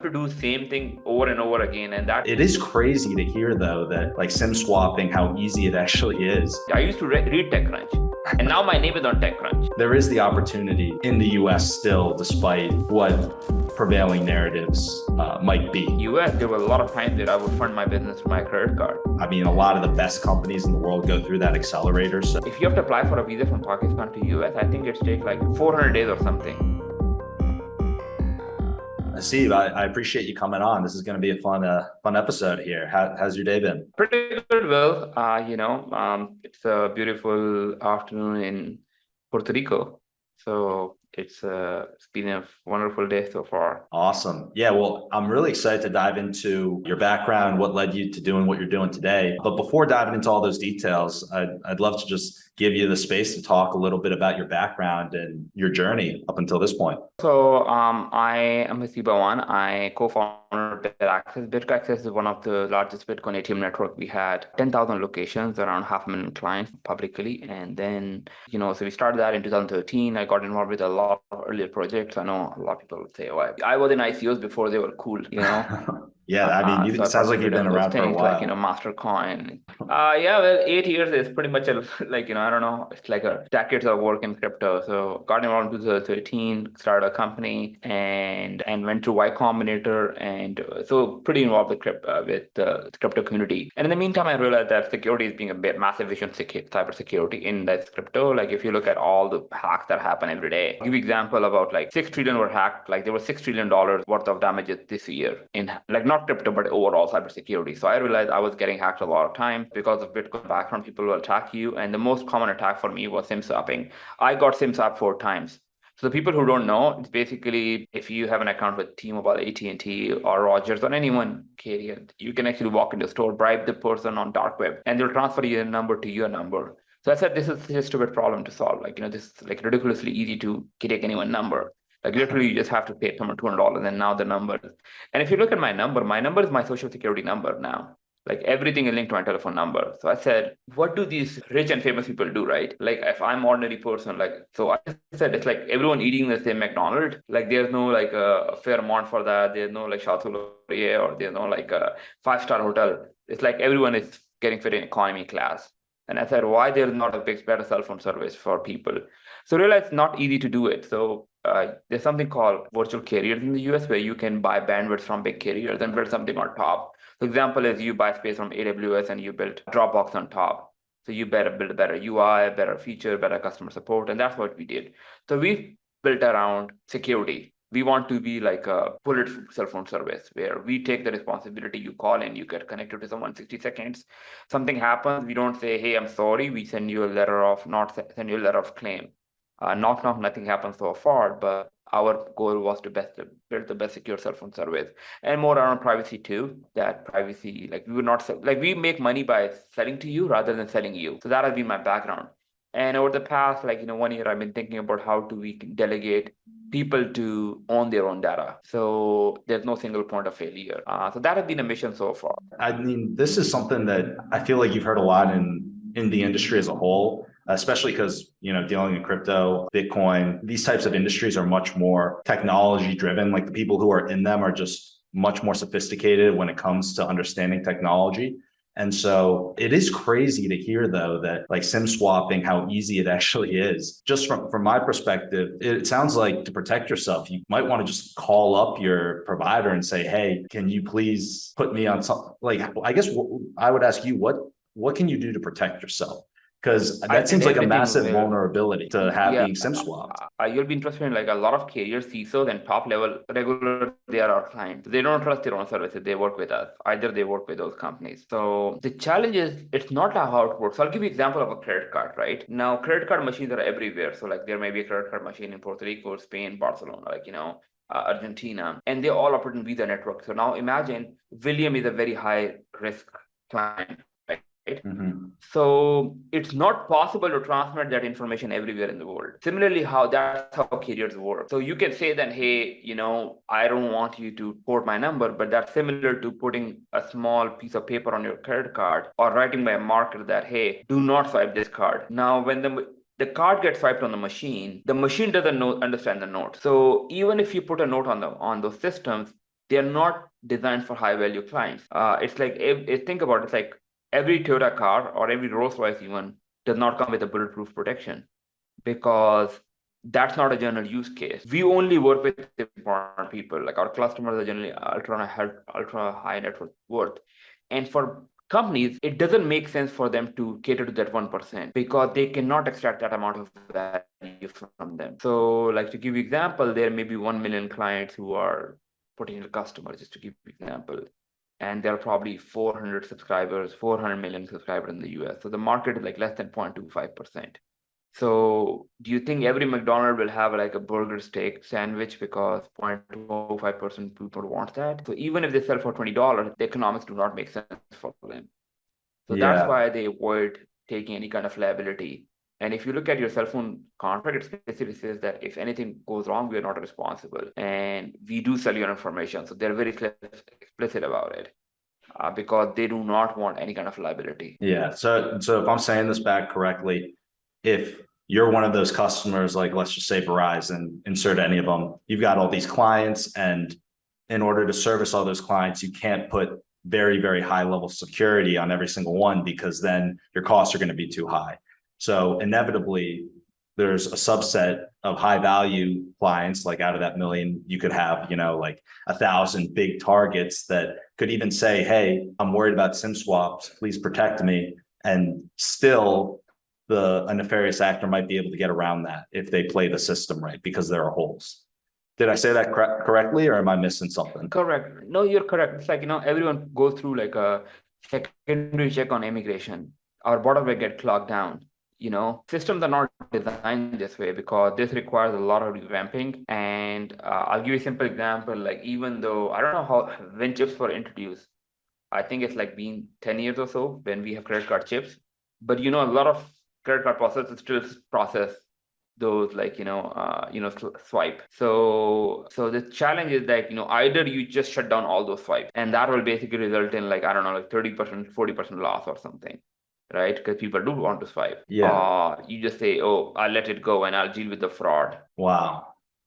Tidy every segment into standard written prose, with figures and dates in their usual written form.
to do same thing over and over again. And that It is crazy to hear though that like SIM swapping, how easy it actually is. I used to read Techcrunch, and now my name is on Techcrunch. There is the opportunity in the US still, despite what prevailing narratives might be. US, there were a lot of times that I would fund my business with my credit card. I mean, a lot of the best companies in the world go through that accelerator. So if you have to apply for a visa from Pakistan to US, I think it takes like 400 days or something. Haseeb, I appreciate you coming on. This is going to be a fun episode here. How's your day been? Pretty good, Will. It's a beautiful afternoon in Puerto Rico. So it's been a wonderful day so far. Awesome. Yeah, well, I'm really excited to dive into your background, what led you to doing what you're doing today. But before diving into all those details, I'd love to just give you the space to talk a little bit about your background and your journey up until this point. So I am Haseeb Awan. I co-founder BitAccess. BitAccess is one of the largest Bitcoin ATM network. We had 10,000 locations, around 500,000 clients publicly. And then, so we started that in 2013. I got involved with a lot of earlier projects. I know a lot of people would say, oh, I was in ICOs before they were cool, Yeah, I mean, it sounds like you've been around for a while. Like, Mastercoin. Yeah, well, 8 years is pretty much like, I don't know, it's like a decades of work in crypto. So got involved in 2013, started a company and went through Ycombinator, and so pretty involved with the crypto community. And in the meantime, I realized that security is being a bit massive issue in cybersecurity in this crypto. Like if you look at all the hacks that happen every day, I'll give you an example about like 6 trillion were hacked. Like there was $6 trillion worth of damages this year in like not crypto, but overall cybersecurity. So I realized I was getting hacked a lot of time because of Bitcoin background. People will attack you. And the most common attack for me was SIM swapping. I got SIM swapped 4 times. So the people who don't know, it's basically if you have an account with T-Mobile, AT&T, or Rogers, or anyone carrier, you can actually walk into a store, bribe the person on dark web, and they'll transfer your number to your number. So I said, this is a stupid problem to solve. Like, this is like ridiculously easy to take anyone's number. Like literally, you just have to pay someone $200, and now the number. And if you look at my number is my social security number now. Like everything is linked to my telephone number. So I said, what do these rich and famous people do, right? Like if I'm ordinary person, so I said, it's like everyone eating the same McDonald's. Like there's no like a fair amount for that. There's no like Chateau Laurier, or there's no like a 5-star hotel. It's like everyone is getting fit in economy class. And I said, why there's not a better cell phone service for people? So I realized it's not easy to do it. So there's something called virtual carriers in the US where you can buy bandwidth from big carriers and build something on top. For example, is you buy space from AWS and you build Dropbox on top. So you better build a better UI, better feature, better customer support. And that's what we did. So we built around security. We want to be like a bulletproof cell phone service where we take the responsibility. You call in, you get connected to someone 60 seconds. Something happens, we don't say, hey, I'm sorry. We send you a letter of claim. Knock, nothing happened so far, but our goal was to build the best secure cell phone service, and more around privacy too. That privacy, like we would not sell, like we make money by selling to you rather than selling you. So that has been my background. And over the past, 1 year, I've been thinking about how do we delegate people to own their own data. So there's no single point of failure. So that has been a mission so far. I mean, this is something that I feel like you've heard a lot in the industry as a whole, especially because, dealing in crypto, Bitcoin, these types of industries are much more technology driven. Like the people who are in them are just much more sophisticated when it comes to understanding technology. And so it is crazy to hear, though, that like SIM swapping, how easy it actually is. Just from my perspective, it sounds like to protect yourself, you might want to just call up your provider and say, hey, can you please put me on something? Like, I guess I would ask you, what can you do to protect yourself? Because that seems like a massive vulnerability to have being SIM swapped. You'll be interested in like a lot of carriers, CISOs, and top level regular, they are our clients. They don't trust their own services. They work with us. Either they work with those companies. So the challenge is it's not how it works. So I'll give you an example of a credit card, right? Now, credit card machines are everywhere. So like there may be a credit card machine in Puerto Rico, Spain, Barcelona, Argentina, and they all operate in Visa network. So now imagine William is a very high risk client. Right? Mm-hmm. So it's not possible to transmit that information everywhere in the world. Similarly, that's how carriers work. So you can say that, hey, I don't want you to port my number, but that's similar to putting a small piece of paper on your credit card or writing by a marker that, hey, do not swipe this card. Now, when the card gets swiped on the machine doesn't understand the note. So even if you put a note on those systems, They are not designed for high value clients. It's like, think about it, it's like every Toyota car or every Rolls Royce even does not come with a bulletproof protection, because that's not a general use case. We only work with important people. Like our customers are generally ultra high net worth. And for companies, it doesn't make sense for them to cater to that 1% because they cannot extract that amount of value from them. So, like to give you example, there may be 1 million clients who are potential customers, just to give you example. And there are probably 400 subscribers, 400 million subscribers in the US. So the market is like less than 0.25%. So do you think every McDonald's will have like a burger steak sandwich because 0.25% people want that? So even if they sell for $20, the economics do not make sense for them. So that's Yeah. why they avoid taking any kind of liability. And if you look at your cell phone contract, it specifically says that if anything goes wrong, we are not responsible. And we do sell your information. So they're very explicit about it, because they do not want any kind of liability. Yeah. So if I'm saying this back correctly, if you're one of those customers, like let's just say Verizon, insert any of them, you've got all these clients, and in order to service all those clients, you can't put very, very high level security on every single one because then your costs are going to be too high. So inevitably, there's a subset of high value clients, like out of that million, you could have, like 1,000 big targets that could even say, hey, I'm worried about SIM swaps, please protect me. And still a nefarious actor might be able to get around that if they play the system right, because there are holes. Did I say that correctly, or am I missing something? Correct. No, you're correct. It's like, everyone goes through like a secondary check on immigration. Our border will get clogged down. Systems are not designed this way because this requires a lot of revamping. And I'll give you a simple example. Like, even though I don't know when chips were introduced, I think it's like been 10 years or so when we have credit card chips. But a lot of credit card processors still process those, like, swipe. So the challenge is that, either you just shut down all those swipes, and that will basically result in, like, I don't know, like 30%, 40% loss or something, right? Because people do want to swipe. Yeah. You just say, oh, I'll let it go and I'll deal with the fraud. Wow.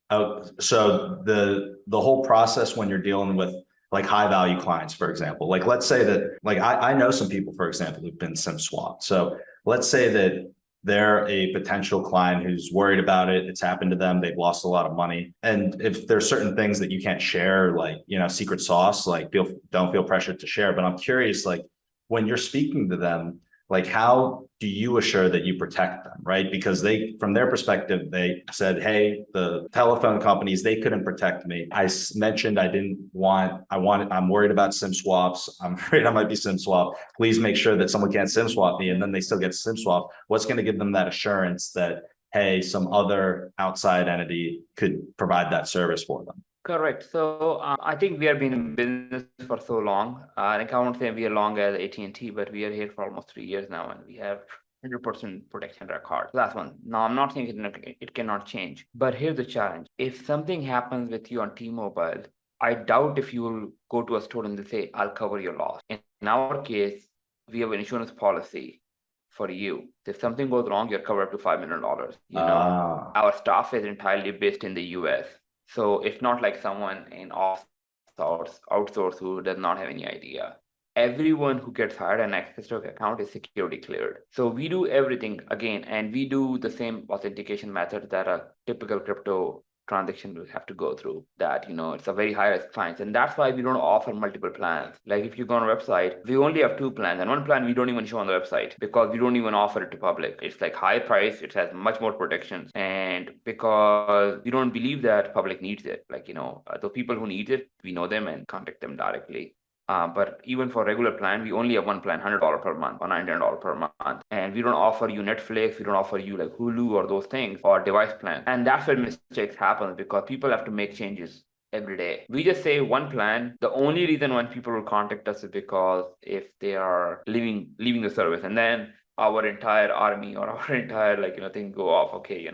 Oh, so the whole process when you're dealing with like high value clients, for example, like let's say that like I know some people, for example, who've been SIM swapped. So let's say that they're a potential client who's worried about it. It's happened to them. They've lost a lot of money. And if there's certain things that you can't share, like, secret sauce, like don't feel pressured to share. But I'm curious, like when you're speaking to them, like how do you assure that you protect them, right? Because from their perspective, they said, hey, the telephone companies, they couldn't protect me. Mentioned I'm worried about SIM swaps. I'm afraid I might be SIM swapped. Please make sure that someone can't SIM swap me. And then they still get SIM swap. What's going to give them that assurance that, hey, some other outside entity could provide that service for them? Correct. So I think we have been in business for so long. I think I won't say we are long as AT&T, but we are here for almost 3 years now, and we have 100% protection record. That's one. Now, I'm not saying it cannot change, but here's the challenge. If something happens with you on T-Mobile, I doubt if you will go to a store and they say, I'll cover your loss. In our case, we have an insurance policy for you. If something goes wrong, you're covered up to $5 million. Our staff is entirely based in the US. So it's not like someone in outsource who does not have any idea. Everyone who gets hired and access to account is security cleared. So we do everything again, and we do the same authentication method that a typical crypto transaction will have to go through. That, it's a very high risk client, and that's why we don't offer multiple plans. Like if you go on our website, we only have two plans, and one plan we don't even show on the website because we don't even offer it to public. It's like high price, it has much more protections, and because we don't believe that public needs it. Like, the people who need it, we know them and contact them directly. But even for regular plan, we only have one plan, $100 per month or $99 per month. And we don't offer you Netflix, we don't offer you like Hulu or those things or device plan. And that's where mistakes happen because people have to make changes every day. We just say one plan. The only reason when people will contact us is because if they are leaving the service, and then our entire army or our entire thing go off. Okay,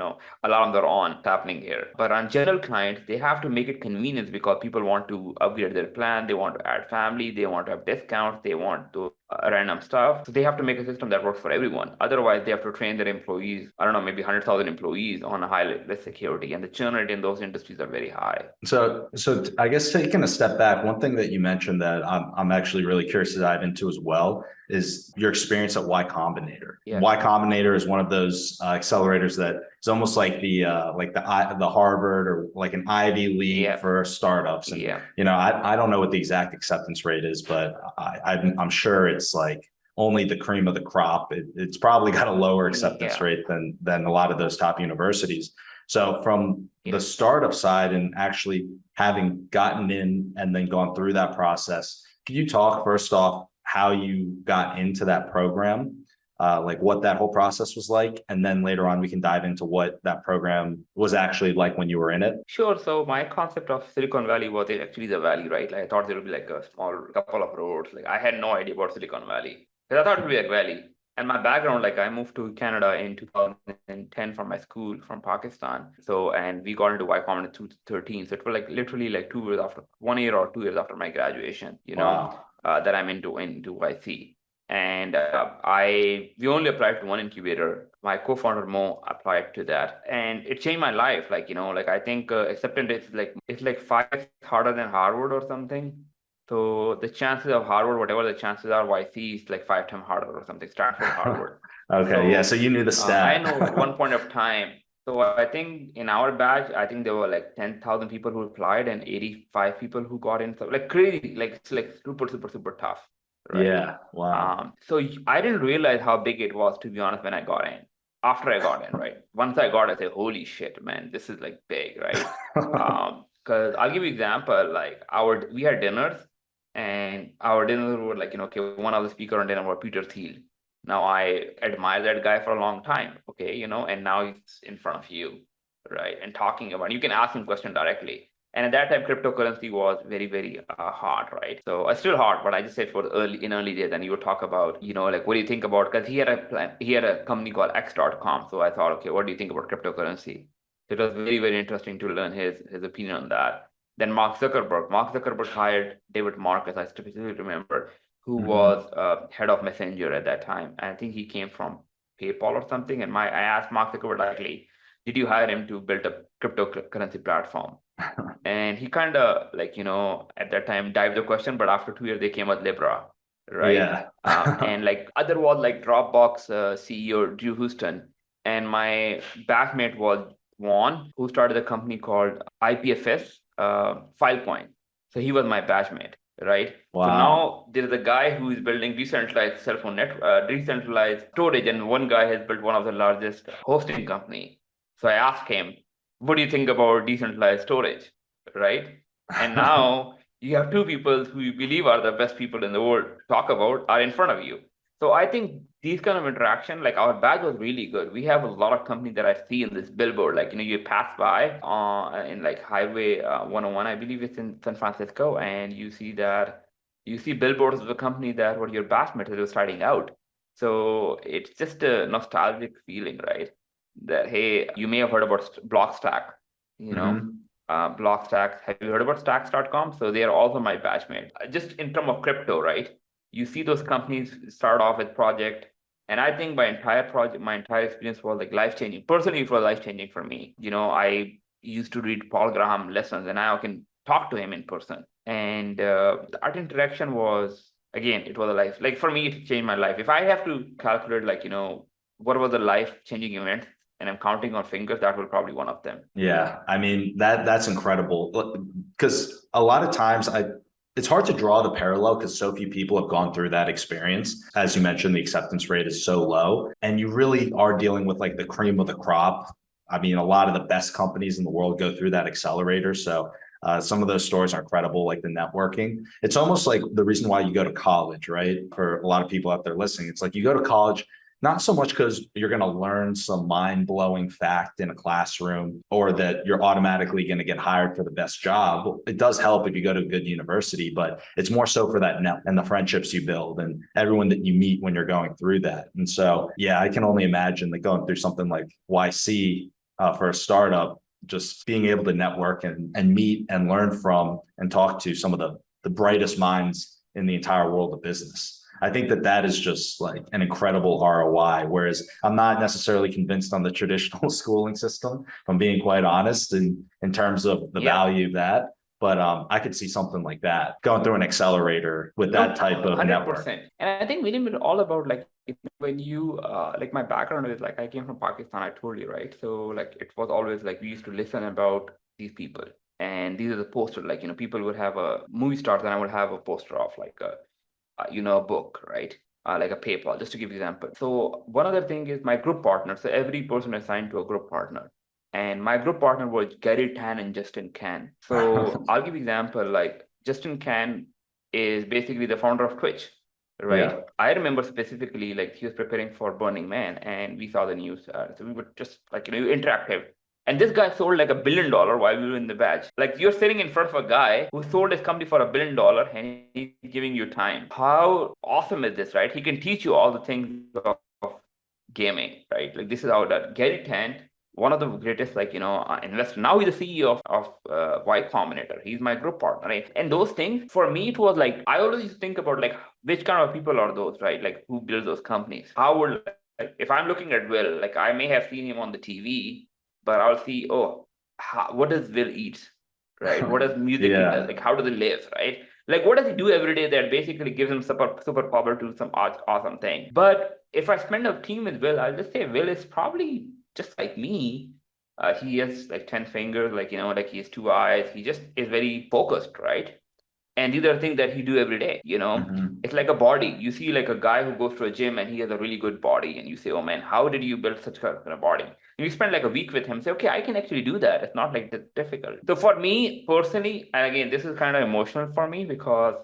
alarms are on, it's happening here. But on general clients, they have to make it convenient because people want to upgrade their plan, they want to add family, they want to have discounts, they want to random stuff. So they have to make a system that works for everyone. Otherwise, they have to train their employees, I don't know, maybe 100,000 employees on a high level security. And the churn rate in those industries are very high. So I guess taking a step back, one thing that you mentioned that I'm actually really curious to dive into as well is your experience at Ycombinator. Yeah. Ycombinator is one of those accelerators that is almost like the Harvard or like an Ivy League for startups. And I don't know what the exact acceptance rate is, but I'm sure it's like only the cream of the crop. It's probably got a lower acceptance rate than a lot of those top universities. So from the startup side and actually having gotten in and then gone through that process, can you talk first off how you got into that program, like what that whole process was like, and then later on we can dive into what that program was actually like when you were in it? Sure. So my concept of Silicon Valley was actually the valley, right? Like I thought there would be like a small couple of roads. Like I had no idea about Silicon Valley because I thought it would be like valley. And my background, like I moved to Canada in 2010 from my school from Pakistan. So, and we got into Y Combinator in 2013. So it was like literally like 2 years after, 1 year or 2 years after my graduation, Wow. that I'm into YC. And we only applied to one incubator. My co-founder Mo applied to that, and it changed my life. Like like I think acceptance is like it's like 5 harder than Harvard or something. So the chances of Harvard, whatever the chances are, YC is like 5 times harder or something. Stanford, Harvard. Okay, yeah. So you knew the I stat. know at one point of time. So I think in our batch, I think there were like 10,000 people who applied and 85 people who got in. So like crazy, like it's like super, super, super tough, right? Yeah. Wow. So I didn't realize how big it was, to be honest, when I got in. After I got in, right? Once I got, I said, "Holy shit, man, this is like big, right?" Because I'll give you example. Like we had dinners, and our dinners were like, okay, one of the speaker on dinner was Peter Thiel. Now I admire that guy for a long time, okay, and now he's in front of you, right, and talking about. You can ask him question directly. And at that time, cryptocurrency was very, very hard, right? So it's still hard, but I just said for early days, and you would talk about, like, what do you think about? Because he had a company called X.com. So I thought, okay, what do you think about cryptocurrency? It was very, very interesting to learn his opinion on that. Then Mark Zuckerberg hired David Marcus, I specifically remember, who was head of Messenger at that time. And I think he came from PayPal or something. And I asked Mark Zuckerberg likely, did you hire him to build a cryptocurrency platform? And he kind of like, at that time dived the question, but after 2 years, they came with Libra, right? Yeah. And like other was like Dropbox CEO Drew Houston. And my backmate was Juan, who started a company called IPFS, Filecoin. So he was my batchmate, right? So Wow. now there is a guy who is building decentralized cell phone decentralized storage, and one guy has built one of the largest hosting company. So I asked him, what do you think about decentralized storage? Right? And now you have two people who you believe are the best people in the world to talk about are in front of you. So I think these kind of interaction, like our badge was really good. We have a lot of companies that I see in this billboard, like, you pass by in like Highway 101, I believe it's in San Francisco, and you see billboards of the company that were your batchmates that were starting out. So it's just a nostalgic feeling, right? That, hey, you may have heard about Blockstack, you know, Blockstack. Have you heard about stacks.com? So they are also my batchmate. Just in terms of crypto, right? You see those companies start off with project, and I think my entire experience was like life-changing. Personally, it was life-changing for me. I used to read Paul Graham lessons, and now I can talk to him in person. And that interaction was, again, it was a life. Like for me, it changed my life. If I have to calculate, like, what was the life-changing event, and I'm counting on fingers, that will probably one of them. Yeah, I mean that's incredible because a lot of times it's hard to draw the parallel because so few people have gone through that experience. As you mentioned, the acceptance rate is so low, and you really are dealing with like the cream of the crop. I mean, a lot of the best companies in the world go through that accelerator. So some of those stories are incredible, like the networking. It's almost like the reason why you go to college, right? For a lot of people out there listening, it's like you go to college not so much because you're going to learn some mind-blowing fact in a classroom or that you're automatically going to get hired for the best job. It does help if you go to a good university, but it's more so for that net and the friendships you build and everyone that you meet when you're going through that. And so, yeah, I can only imagine that going through something like YC for a startup, just being able to network and meet and learn from and talk to some of the brightest minds in the entire world of business. I think that that is just like an incredible ROI. Whereas I'm not necessarily convinced on the traditional schooling system, if I'm being quite honest, in terms of the Yeah. value of that. But I could see something like that going through an accelerator with that No, type of network. 100%. And I think William is all about like when you like my background is like I came from Pakistan, I told you, right? So like it was always like we used to listen about these people. And these are the posters, like people would have a movie stars and I would have a poster of like a book, right? Like a PayPal, just to give you an example. So one other thing is my group partner. So every person assigned to a group partner. And my group partner was Gary Tan and Justin Can. So I'll give you an example, like Justin Can is basically the founder of Twitch, Yeah. right? I remember specifically like he was preparing for Burning Man and we saw the news. So we were just like, interactive. And this guy sold like $1 billion while we were in the badge. Like you're sitting in front of a guy who sold his company for $1 billion and he's giving you time. How awesome is this, right? He can teach you all the things of gaming, right? Like this is how that Gary Tan, one of the greatest investor. Now he's the CEO of Y Combinator. He's my group partner, right? And those things for me, it was like I always used to think about like which kind of people are those, right? Like who build those companies? How would like if I'm looking at Will, like I may have seen him on the TV, but I'll see, oh, what does Will eat, right? What does music he does? Yeah. Like, how do they live, right? Like, what does he do every day that basically gives him superpower to some awesome thing? But if I spend a team with Will, I'll just say Will is probably just like me. He has like 10 fingers, like he has two eyes. He just is very focused, right? And these are things that he do every day. Mhm. It's like a body. You see like a guy who goes to a gym and he has a really good body and you say, oh man, how did you build such a body? And you spend like a week with him, say, okay, I can actually do that. It's not like difficult. So for me personally, and again, this is kind of emotional for me because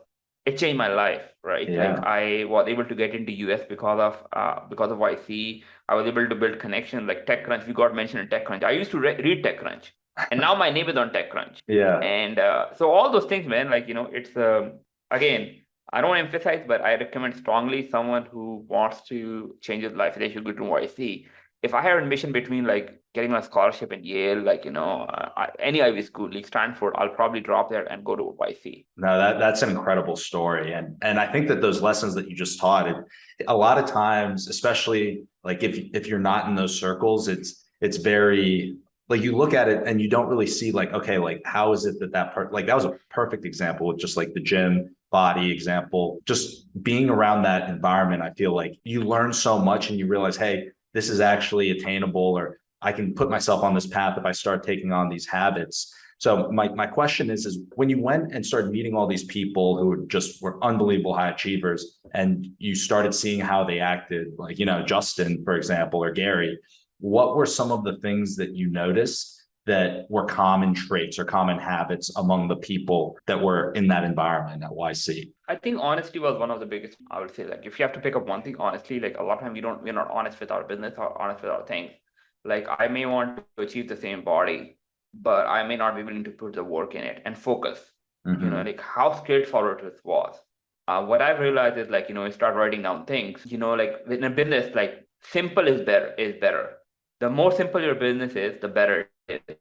it changed my life, right? Like Yeah. I was able to get into US because of YC. I was able to build connections like TechCrunch. We got mentioned in TechCrunch. I used to read TechCrunch, and now my name is on TechCrunch. Yeah. And so all those things, man, like it's again, I don't emphasize, but I recommend strongly someone who wants to change his life, they should go to YC. If I have a mission between like getting a scholarship in Yale, any Ivy school, like Stanford, I'll probably drop there and go to YC. No, that's an incredible story. And I think that those lessons that you just taught, a lot of times, especially like if you're not in those circles, it's very like you look at it and you don't really see like, okay, like how is it that like that was a perfect example with just like the gym body example, just being around that environment. I feel like you learn so much and you realize, hey, this is actually attainable, or I can put myself on this path if I start taking on these habits. So my question is when you went and started meeting all these people who just were unbelievable high achievers, and you started seeing how they acted, like Justin, for example, or Gary, what were some of the things that you noticed that were common traits or common habits among the people that were in that environment at YC? I think honesty was one of the biggest, I would say. Like if you have to pick up one thing, honestly, like a lot of time we're not honest with our business or honest with our things. Like I may want to achieve the same body, but I may not be willing to put the work in it and focus. Mm-hmm. Like how straightforward this was. What I've realized is like, you start writing down things, like in a business, like simple is better. The more simple your business is, the better it is.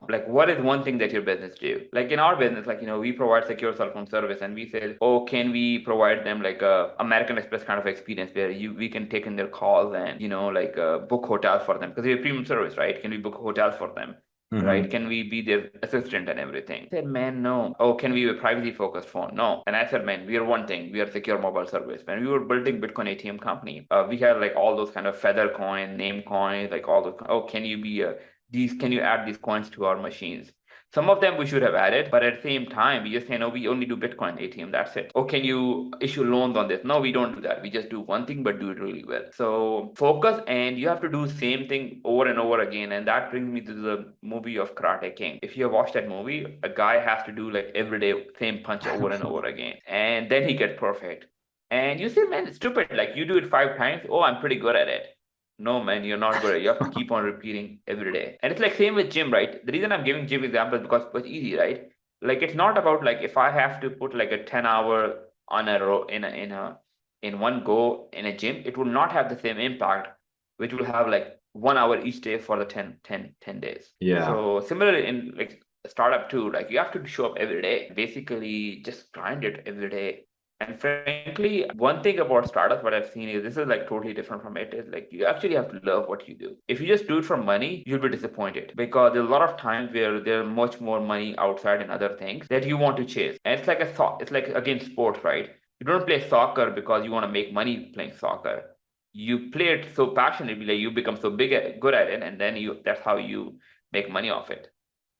Like what is one thing that your business do? Like in our business, like, we provide secure cell phone service and we say, oh, can we provide them like a American Express kind of experience where we can take in their calls and, book hotels for them because we're a premium service, right? Can we book hotels for them? Right? Mm-hmm. Can we be their assistant and everything? I said, man, no. Oh, can we be a privacy focused phone? No. And I said, man, we are one thing. We are secure mobile service. When we were building Bitcoin ATM company, we had like all those kind of feather coin, name coins, like all those. Oh, can you be can you add these coins to our machines? Some of them we should have added, but at the same time, we just say, no, we only do Bitcoin ATM. That's it. Oh, can you issue loans on this? No, we don't do that. We just do one thing, but do it really well. So focus, and you have to do same thing over and over again. And that brings me to the movie of Karate King. If you have watched that movie, a guy has to do like every day same punch over and over again, and then he gets perfect. And you say, man, it's stupid. Like you do it 5 times. Oh, I'm pretty good at it. No, man, you're not good. You have to keep on repeating every day. And it's like same with gym, right? The reason I'm giving gym examples because it's easy, right? Like it's not about like if I have to put like a 10 hour on a row in one go in a gym, it will not have the same impact, which will have like 1 hour each day for the 10 days. Yeah. So similarly in like a startup too, like you have to show up every day. Basically just grind it every day. And frankly, one thing about startups, what I've seen is this is like totally different from it. Is like you actually have to love what you do. If you just do it for money, you'll be disappointed because there's a lot of times where there's much more money outside in other things that you want to chase. And it's like it's like again sports, right? You don't play soccer because you want to make money playing soccer. You play it so passionately, like you become so good at it, and then you that's how you make money off it.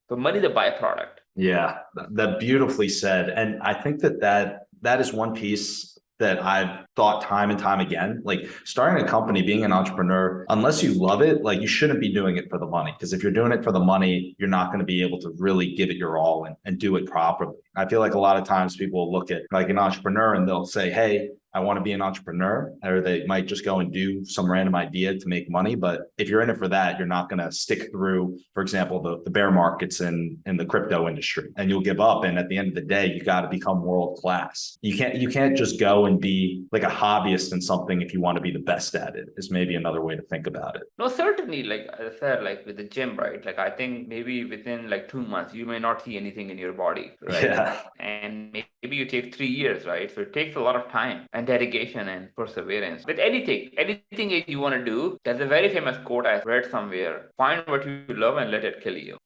So money is a byproduct. Yeah, that beautifully said. And I think that is one piece that I've thought time and time again. Like starting a company, being an entrepreneur, unless you love it, like you shouldn't be doing it for the money. Because if you're doing it for the money, you're not going to be able to really give it your all and do it properly. I feel like a lot of times people look at like an entrepreneur and they'll say, hey, I want to be an entrepreneur, or they might just go and do some random idea to make money. But if you're in it for that, you're not going to stick through, for example, the bear markets in the crypto industry, and you'll give up. And at the end of the day, you got to become world class. You can't just go and be like a hobbyist in something if you want to be the best at it. Is maybe another way to think about it. No, certainly, like I said, like with the gym, right? Like I think maybe within like 2 months, you may not see anything in your body, right? Yeah. And maybe you take 3 years, right? So it takes a lot of time and dedication and perseverance. With anything that you want to do, there's a very famous quote I read somewhere: find what you love and let it kill you.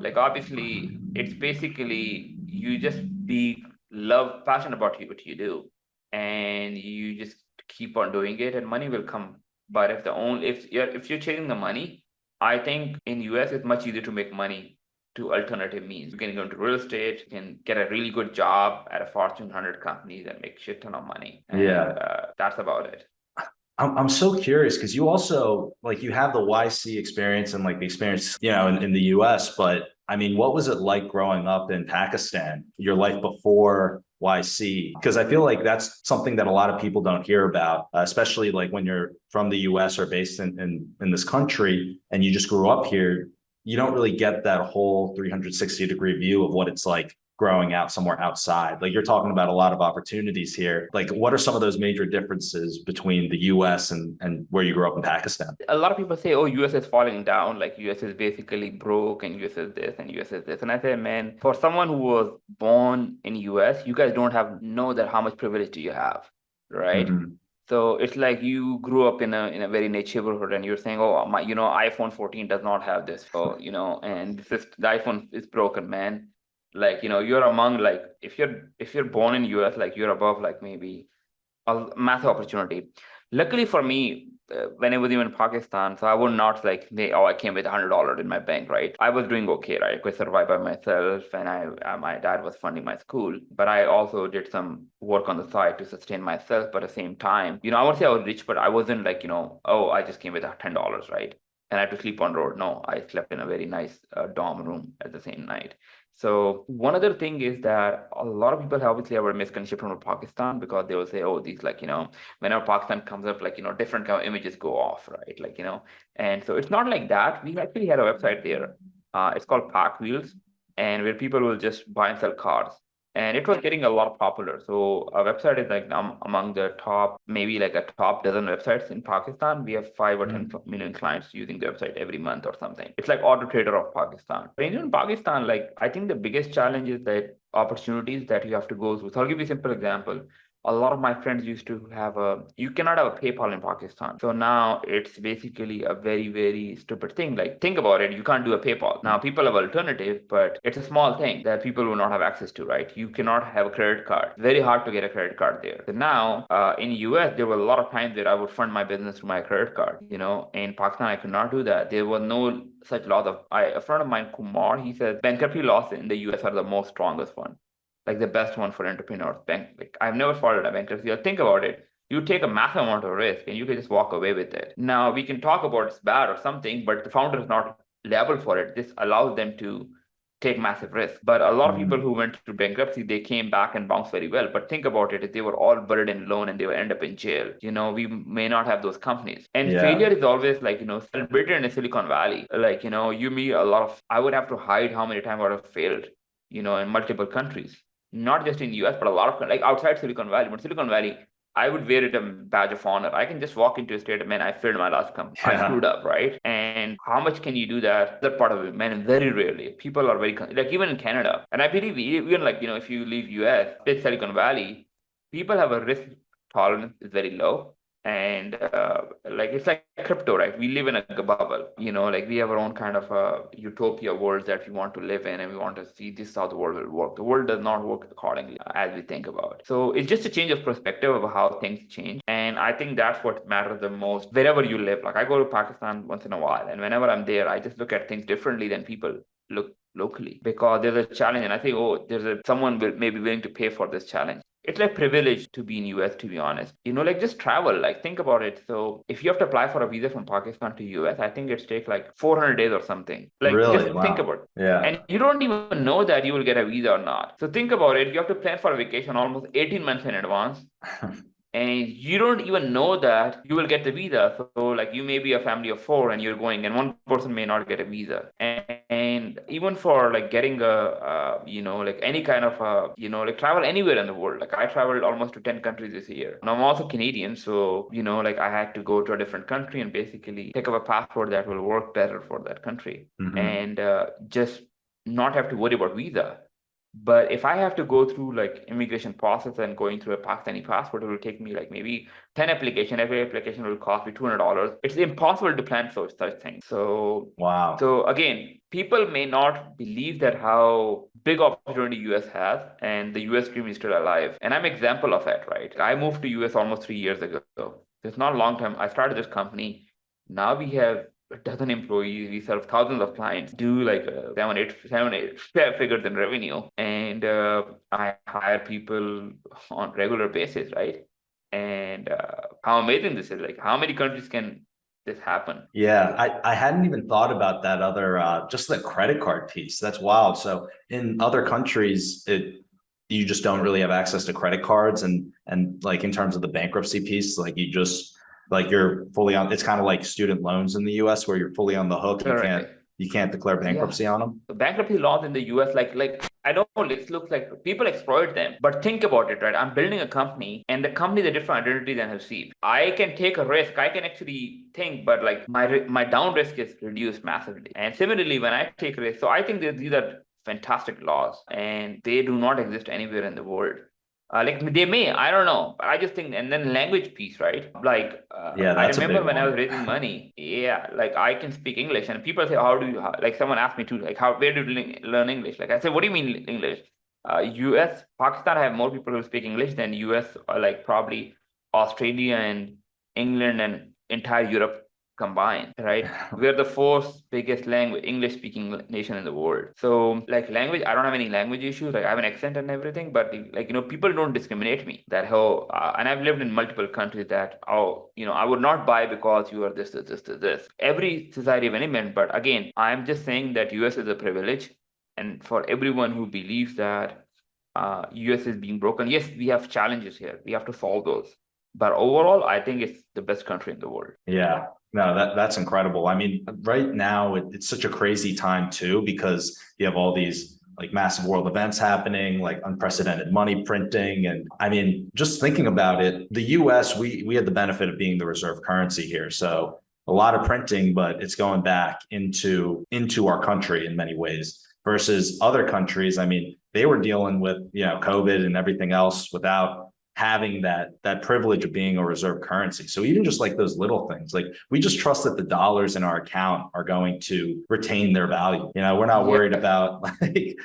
Like obviously, it's basically you just be passionate about what you do, and you just keep on doing it, and money will come. But if you're chasing the money, I think in US it's much easier to make money to alternative means. You can go into real estate, you can get a really good job at a Fortune 100 companies and make shit ton of money, and Yeah. that's about it. I'm so curious because you also like you have the YC experience and like the experience, in the US, but I mean, what was it like growing up in Pakistan, your life before YC? Because I feel like that's something that a lot of people don't hear about, especially like when you're from the US or based in this country and you just grew up here, you don't really get that whole 360-degree view of what it's like growing out somewhere outside. Like you're talking about a lot of opportunities here. Like what are some of those major differences between the US and where you grew up in Pakistan? A lot of people say, oh, US is falling down, like US is basically broke and US is this and US is this. And I say, man, for someone who was born in US, you guys don't know that how much privilege do you have, right? Mm-hmm. So it's like you grew up in a very niche neighborhood and you're saying, oh, my, iPhone 14 does not have this. So, and this is the iPhone is broken, man. Like, you're among like if you're born in US, like you're above like maybe a massive opportunity. Luckily for me, when I was even in Pakistan, so I would not like, I came with $100 in my bank, right? I was doing okay, right? I could survive by myself, and my dad was funding my school, but I also did some work on the side to sustain myself. But at the same time, I would say I was rich, but I wasn't like, oh, I just came with $10, right? And I had to sleep on road. No, I slept in a very nice dorm room at the same night. So one other thing is that a lot of people obviously have a misconception from Pakistan because they will say, oh, these like, whenever Pakistan comes up, like, different kind of images go off, right? Like, and so it's not like that. We actually had a website there. It's called Pack Wheels, and where people will just buy and sell cars. And it was getting a lot popular. So our website is like among the top, maybe like a top dozen websites in Pakistan. We have 5 or 10 million clients using the website every month or something. It's like Auto Trader of Pakistan. But in Pakistan, like I think the biggest challenge is that opportunities that you have to go through. So I'll give you a simple example. A lot of my friends used to you cannot have a PayPal in Pakistan. So now it's basically a very, very stupid thing. Like, think about it, you can't do a PayPal. Now, people have alternative, but it's a small thing that people will not have access to, right? You cannot have a credit card. Very hard to get a credit card there. So now, in US, there were a lot of times that I would fund my business through my credit card. In Pakistan, I could not do that. There was no such laws a friend of mine, Kumar, he says bankruptcy laws in the US are the most strongest one, like the best one for entrepreneurs. Like I've never followed a bankruptcy. Think about it. You take a massive amount of risk and you can just walk away with it. Now we can talk about it's bad or something, but the founder is not liable for it. This allows them to take massive risk. But a lot of people Mm-hmm. who went through bankruptcy, they came back and bounced very well. But think about it, if they were all buried in loan and they would end up in jail, we may not have those companies. And failure Yeah. is always like, celebrated in Silicon Valley. Like, you meet a lot of, I would have to hide how many times I would have failed, in multiple countries, not just in US, but a lot of like outside Silicon Valley. But Silicon Valley, I would wear it a badge of honor. I can just walk into a state of, man, I failed my last company. I Yeah. screwed up, right? And how much can you do that? That part of it, man, very rarely. People are very, like even in Canada. And I believe even like, if you leave US, take Silicon Valley, people have a risk tolerance is very low. And like it's like crypto, right? We live in a bubble, like we have our own kind of utopia world that we want to live in, and we want to see this is how the world will work. The world does not work accordingly as we think about. So it's just a change of perspective of how things change. And I think that's what matters the most wherever you live. Like I go to Pakistan once in a while, and whenever I'm there, I just look at things differently than people look locally, because there's a challenge, and I think, oh, someone will maybe willing to pay for this challenge. It's like privilege to be in US, to be honest. Like just travel, like think about it. So if you have to apply for a visa from Pakistan to US, I think it's take like 400 days or something. Like just Really? think Wow. about it. Yeah. And you don't even know that you will get a visa or not. So think about it. You have to plan for a vacation almost 18 months in advance, and you don't even know that you will get the visa. So like you may be a family of four and you're going, and one person may not get a visa. And even for like getting like any kind of like travel anywhere in the world. Like I traveled almost to 10 countries this year, and I'm also Canadian. So like I had to go to a different country and basically pick up a passport that will work better for that country, Hmm. and just not have to worry about visa. But if I have to go through like immigration process and going through a Pakistani passport, it will take me like maybe 10 application. Every application will cost me $200. It's impossible to plan such things. So Wow. so again, people may not believe that how big opportunity US has, and the US dream is still alive. And I'm example of that, right? I moved to US almost 3 years ago. It's not a long time. I started this company. Now we have a dozen employees. We serve thousands of clients, do like seven, eight figures in revenue, and I hire people on regular basis, right? And how amazing this is! Like, how many countries can this happen? Yeah, I hadn't even thought about that other just the credit card piece. That's wild. So in other countries, you just don't really have access to credit cards, and like in terms of the bankruptcy piece, like you just like you're fully on. It's kind of like student loans in the US where you're fully on the hook. Correct. You can't declare Yeah. bankruptcy on them. The bankruptcy laws in the US, like I know this looks like people exploit them, but think about it, right? I'm building a company, and the company is a different identity than Haseeb. I can take a risk. I can actually think, but like my down risk is reduced massively. And similarly, when I take risks, so I think that these are fantastic laws, and they do not exist anywhere in the world. Like they may, I don't know, but I just think, and then language piece, right? Like Yeah, I that's a remember big when I was one. raising money, yeah, like I can speak English, and people say, like someone asked me to, like, where do you learn English? Like I said, what do you mean English? US, Pakistan have more people who speak English than US, or like probably Australia and England and entire Europe combined, right? We're the fourth biggest language English speaking nation in the world. So like language, I don't have any language issues. Like I have an accent and everything, but like people don't discriminate me that how and I've lived in multiple countries that I would not buy because you are this. Every society of any man, but again, I'm just saying that US is a privilege, and for everyone who believes that US is being broken, yes, we have challenges here. We have to solve those. But overall, I think it's the best country in the world. Yeah, no, that's incredible. I mean, right now it's such a crazy time too because you have all these like massive world events happening, like unprecedented money printing, and I mean, just thinking about it, the U.S. we had the benefit of being the reserve currency here, so a lot of printing, but it's going back into our country in many ways versus other countries. I mean, they were dealing with COVID and everything else without having that privilege of being a reserve currency. So even just like those little things, like we just trust that the dollars in our account are going to retain their value. We're not worried Yes. about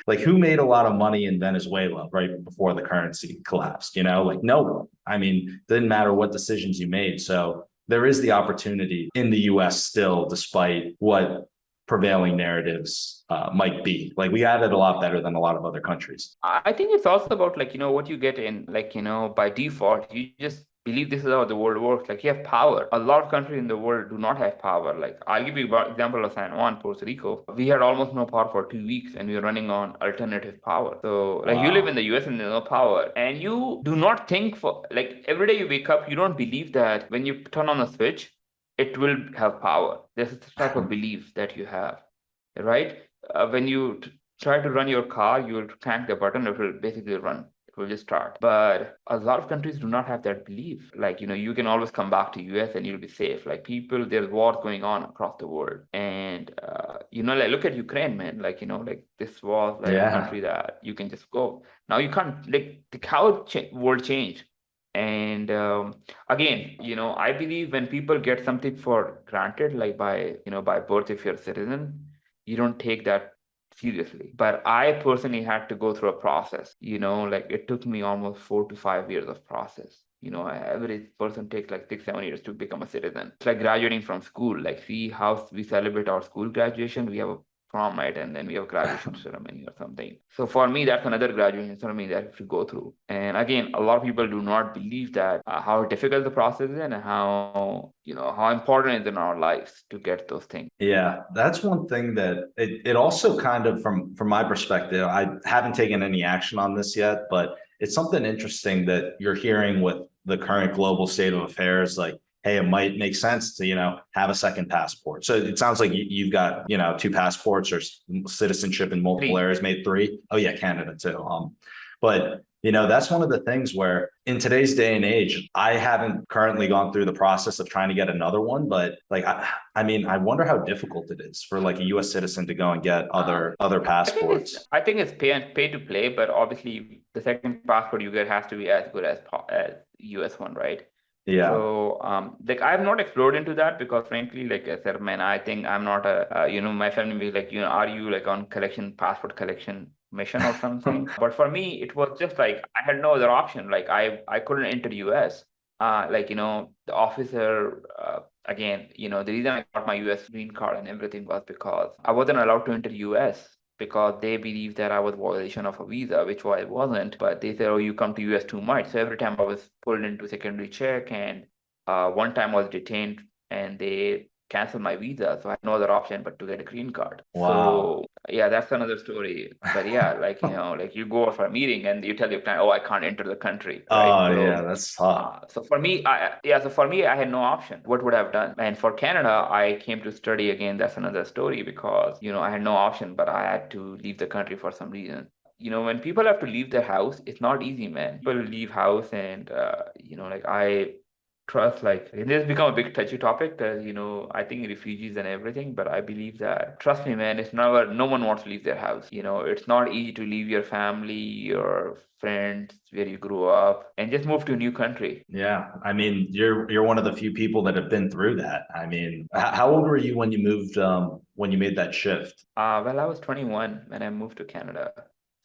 like who made a lot of money in Venezuela right before the currency collapsed, like no one. I mean, didn't matter what decisions you made. So there is the opportunity in the US still, despite what prevailing narratives might be. Like we have it a lot better than a lot of other countries. I think it's also about like, what you get in, like, by default, you just believe this is how the world works. Like you have power. A lot of countries in the world do not have power. Like I'll give you an example of San Juan, Puerto Rico. We had almost no power for 2 weeks, and we were running on alternative power. So like you live in Wow. the US and there's no power, and you do not think for like every day you wake up, you don't believe that when you turn on a switch, it will have power. There's a type of belief that you have, right? When you try to run your car, you will crank the button, it will basically run. It will just start. But a lot of countries do not have that belief. Like, you can always come back to US and you'll be safe. Like people, there's wars going on across the world. And, like look at Ukraine, man. Like, like this was like a Yeah. country that you can just go. Now you can't, like, how world changed. And again, I believe when people get something for granted, like by birth, if you're a citizen, you don't take that seriously. But I personally had to go through a process, like it took me almost 4 to 5 years of process. Every person takes like 6, 7 years to become a citizen. It's like graduating from school. Like, see how we celebrate our school graduation. We have a prom, right? And then we have graduation ceremony or something. So for me, that's another graduation ceremony that I have to go through. And again, a lot of people do not believe that how difficult the process is and how important it is in our lives to get those things. Yeah, that's one thing that it also kind of from my perspective, I haven't taken any action on this yet, but it's something interesting that you're hearing with the current global state of affairs, like, hey, it might make sense to, have a second passport. So it sounds like you've got, two passports or citizenship in multiple Three. areas, made three. Oh yeah, Canada too. But that's one of the things where in today's day and age, I haven't currently gone through the process of trying to get another one, but like I mean, I wonder how difficult it is for like a US citizen to go and get other I think it's passports. I think it's pay to play, but obviously the second passport you get has to be as good as US one, right? Yeah. So, like I've not explored into that because frankly, like I said, man, I think I'm not my family be like, are you like on passport collection mission or something? But for me, it was just like I had no other option. Like I couldn't enter US. Like, the officer, again, the reason I got my US green card and everything was because I wasn't allowed to enter US because they believed that I was violation of a visa, which I wasn't. But they said, "Oh, you come to US too much." So every time I was pulled into secondary check, and one time I was detained, and they canceled my visa, so I had no other option but to get a green card. Wow. So yeah, that's another story. But yeah, like like you go for a meeting and you tell your client, "Oh, I can't enter the country," right? Oh yeah, So that's tough. so for me, I had no option. What would I have done? And for Canada, I came to study again. That's another story because, I had no option, but I had to leave the country for some reason. When people have to leave their house, it's not easy, man. People leave house and, like I trust, like this has become a big touchy topic because, I think refugees and everything, but I believe that, trust me, man, no one wants to leave their house. It's not easy to leave your family, your friends, where you grew up and just move to a new country. Yeah. I mean, you're one of the few people that have been through that. I mean, how old were you when you moved when you made that shift? Well, I was 21 when I moved to Canada.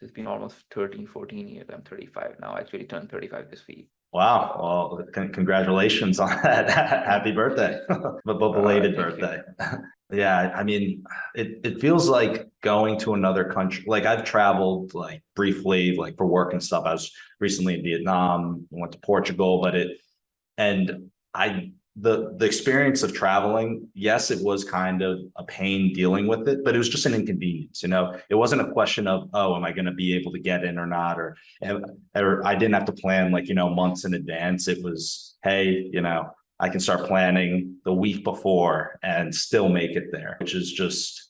It's been almost 13, 14 years. I'm 35 now. I actually turned 35 this week. Wow. So, Well, congratulations on that. Happy birthday. But belated thank you. birthday. Yeah, I mean, it feels like going to another country. Like I've traveled like briefly, like for work and stuff. I was recently in Vietnam, went to Portugal, but and I the experience of traveling, yes, it was kind of a pain dealing with it, but it was just an inconvenience. It wasn't a question of, oh, am I going to be able to get in or not, or I didn't have to plan like months in advance. It was, hey, I can start planning the week before and still make it there, which is just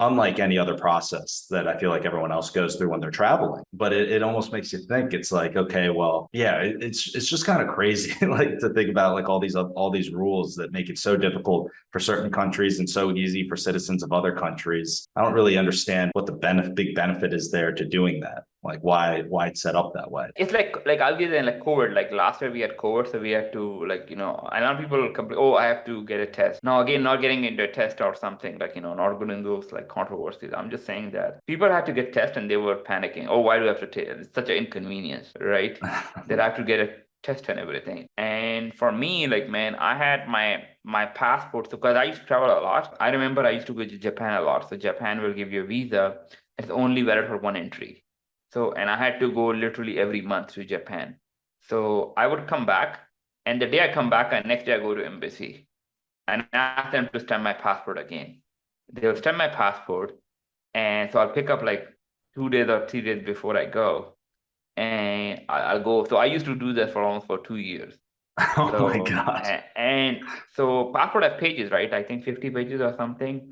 unlike any other process that I feel like everyone else goes through when they're traveling. But it almost makes you think it's like, okay, well, yeah, it's just kind of crazy like to think about like all these rules that make it so difficult for certain countries and so easy for citizens of other countries. I don't really understand what the big benefit is there to doing that. Like why it's set up that way. It's like I'll give you like COVID. Like last year we had COVID, so we had to like a lot of people complain. Oh, I have to get a test. Now again, not getting into a test or something like not good in those like controversies. I'm just saying that people had to get tested and they were panicking. Oh, why do I have to take? It's such an inconvenience, right? That I have to get a test and everything. And for me, like man, I had my passport because I used to travel a lot. I remember I used to go to Japan a lot. So Japan will give you a visa. It's only valid for one entry. So, and I had to go literally every month to Japan. So I would come back, and the day I come back, and next day I go to embassy and ask them to stamp my passport again. They'll stamp my passport, and so I'll pick up like 2 days or 3 days before I go, and I'll go. So I used to do that for almost for 2 years. Oh my So God. and so passport has pages, right? I think 50 pages or something.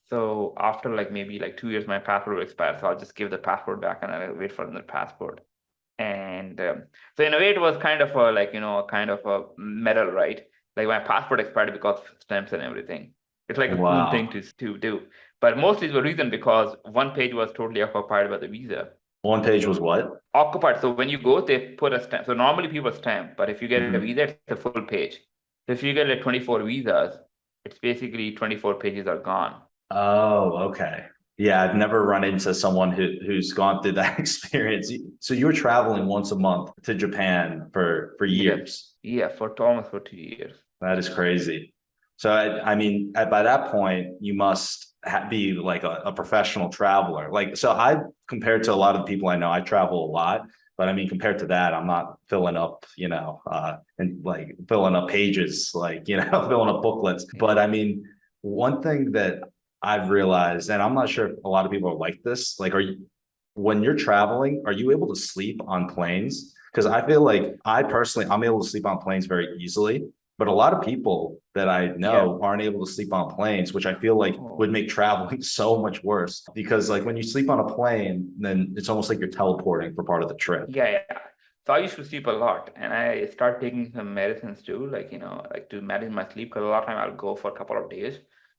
So after like maybe like 2 years, my passport will expire. So I'll just give the passport back and I'll wait for another passport. And so in a way, it was kind of a like a kind of a medal, right? Like my passport expired because of stamps and everything. It's like a cool thing Wow. to do. But mostly the reason because one page was totally occupied by the visa. One page was what? Occupied. So when you go, they put a stamp. So normally people stamp, but if you get a Mhm. visa, it's a full page. So if you get like 24 visas, it's basically 24 pages are gone. Oh, okay. Yeah, I've never run into someone who's gone through that experience. So you were traveling once a month to Japan for Yeah. years. Yeah, for almost for 2 years. That is crazy. So I mean, by that point, you must be like a professional traveler. Like, so I compared to a lot of the people I know, I travel a lot, but I mean, compared to that, I'm not filling up, and like filling up pages, like, filling up booklets. But I mean, one thing that I've realized, and I'm not sure if a lot of people are like this, like, when you're traveling, are you able to sleep on planes? Because I feel like I personally, I'm able to sleep on planes very easily, but a lot of people that I Yeah. know aren't able to sleep on planes, which I feel like would Oh. make traveling so much worse. Because like when you sleep on a plane, then it's almost like you're teleporting for part of the trip. Yeah, yeah. So I used to sleep a lot, and I start taking some medicines too, like like to manage my sleep. Because a lot of time I'll go for a couple of days,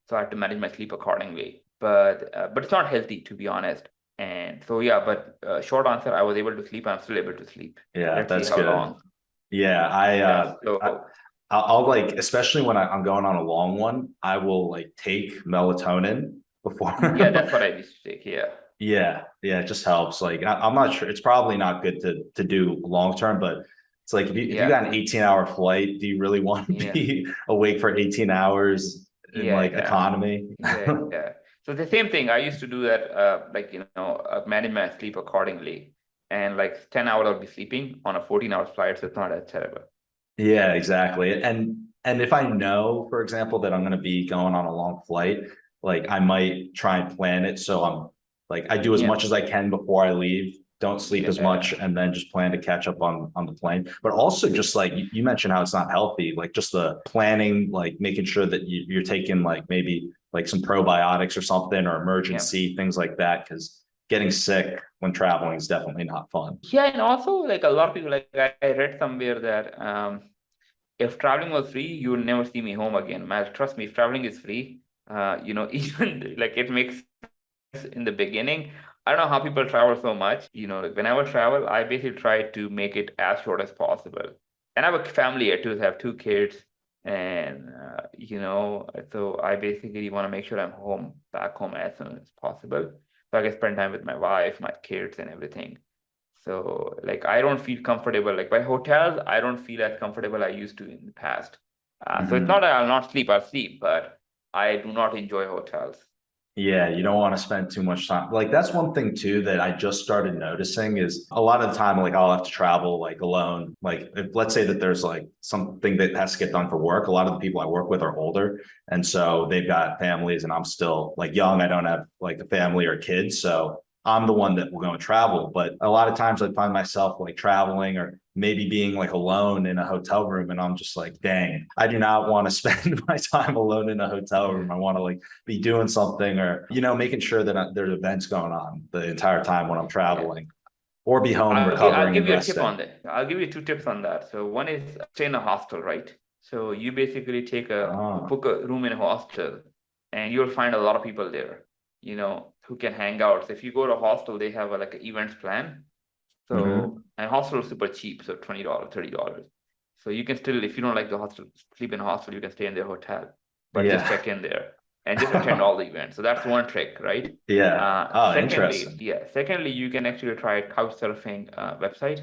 so I have to manage my sleep accordingly. But it's not healthy to be honest. And so yeah, but short answer, I was able to sleep. I'm still able to sleep. Yeah, Let's see that's how good. long. Yeah, Yeah. I So I'll like, especially when I'm going on a long one, I will like take melatonin yeah, before. that's what I used to take. Yeah. Yeah, yeah, it just helps. Like I'm not sure. It's probably not good to do long term, but it's like if you Yeah. got an 18-hour flight, do you really want to Yeah. be awake for 18 hours in Yeah. like Yeah. economy? Yeah. Yeah. So the same thing, I used to do that, like, manage my sleep accordingly. And like 10 hours I'll be sleeping on a 14-hour flight, so it's not that terrible. Yeah, exactly. And if I know, for example, that I'm going to be going on a long flight, like I might try and plan it so I'm like I do as Yeah. much as I can before I leave, don't sleep as much, Yeah. and then just plan to catch up on the plane. But also just like you mentioned how it's not healthy, like just the planning, like making sure that you're taking like maybe like some probiotics or something or Yeah. emergency things like that, because getting sick when traveling is definitely not fun. Yeah. And also, like a lot of people, like I read somewhere that if traveling was free, you will never see me home again. Man, trust me, if traveling is free, even like it makes in the beginning. I don't know how people travel so much. Like whenever I travel, I basically try to make it as short as possible. And I have a family here too. I have two kids, and so I basically want to make sure I'm back home as soon as possible, so I can spend time with my wife, my kids, and everything. So like I don't feel comfortable. Like by hotels, I don't feel as comfortable I used to in the past. So it's not Mhm. that I'll not sleep, I'll sleep, but I do not enjoy hotels. Yeah, you don't want to spend too much time. Like that's one thing too that I just started noticing is a lot of the time, like I'll have to travel like alone. Like if, let's say that there's like something that has to get done for work. A lot of the people I work with are older, and so they've got families, and I'm still like young. I don't have like a family or kids, so I'm the one that will go and travel. But a lot of times I find myself like traveling or maybe being like alone in a hotel room, and I'm just like, dang, I do not want to spend my time alone in a hotel Yeah. room. I want to like be doing something or making sure that there's events going on the entire time when I'm Yeah. traveling or be home I'll recovering give and you a tip resting. on that. I'll give you two tips on that. So one is stay in a hostel, right? So you basically Ah, book a room in a hostel, and you'll find a lot of people there, who can hang out. So if you go to a hostel, they have like an events plan. So mm-hmm. and hostel is super cheap, so $20, $30. So you can still, if you don't like the hostel, sleep in a hostel, you can stay in their hotel, but just Yeah. check in there and just attend all the events. So that's one trick, right? Yeah. Oh, Secondly, interesting. yeah, secondly, you can actually try a couch surfing website.